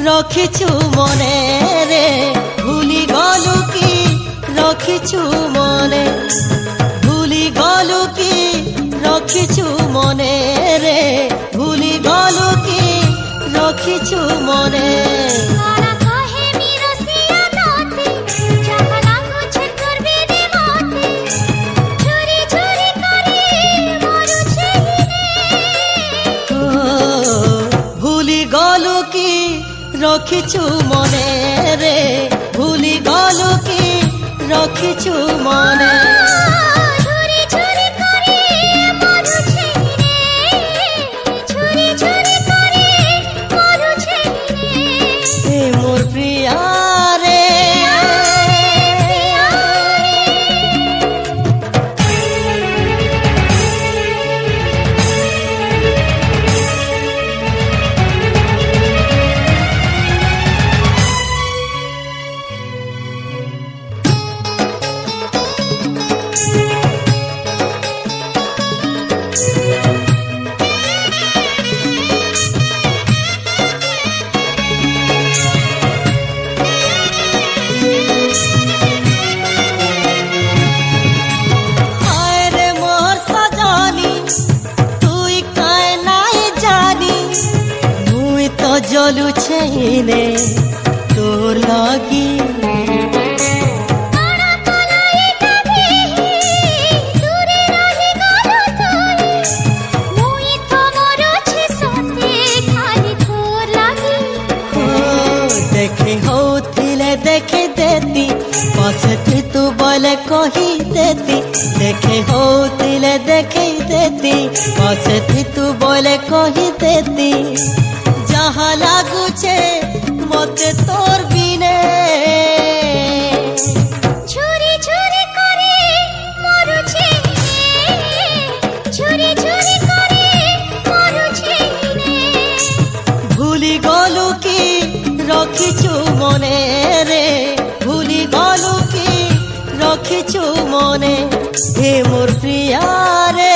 रखिछु मने रे भूली गलु कि रखिछु मने भूली गलु कि रखिछु मने रे भूली गलु कि रखिछु मने गलु कि रखिछु मने रे भूली गलु कि रखिछु मने मोर प्रिया रे जलु छैने तोर लागी देखे होथिले देखे देती पछे तू बोले कही देती देखे होथिले देखे देती पछे तू बोले कही देती जहाँ लागू छे मते तोर बिने छुरी छुरी करे मरु छे छुरी छुरी करे मरु छे भूली गलु कि रखिछु मने रे भूली गलु कि रखिछु मने हे मोर प्रिया रे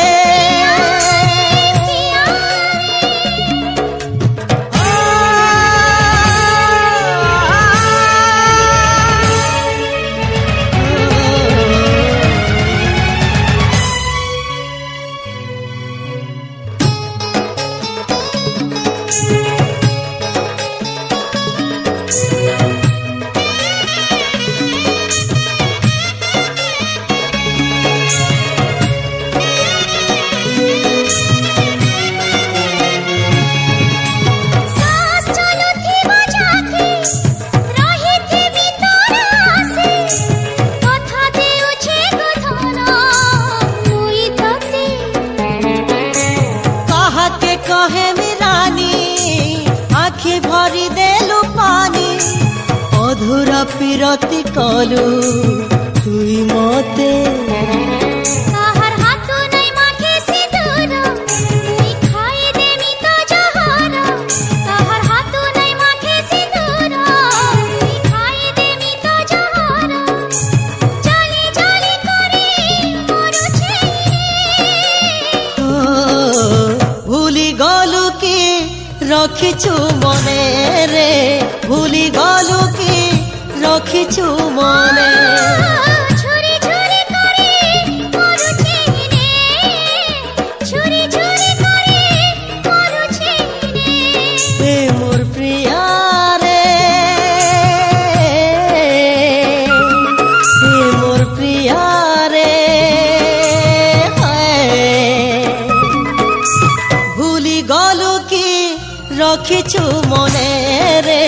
कहे मिरानी आखि भरी देलु पानी अधूरा पिरती कलु तुई मते रखिछु मने रे भूली गलु कि रखिछु मने छुरी छुरी करे मरु छे छुरी छुरी करे मरु छे हे मोर प्रिया रे हे मोर प्रिया रे भूली गलु कि रखिछु मने रे।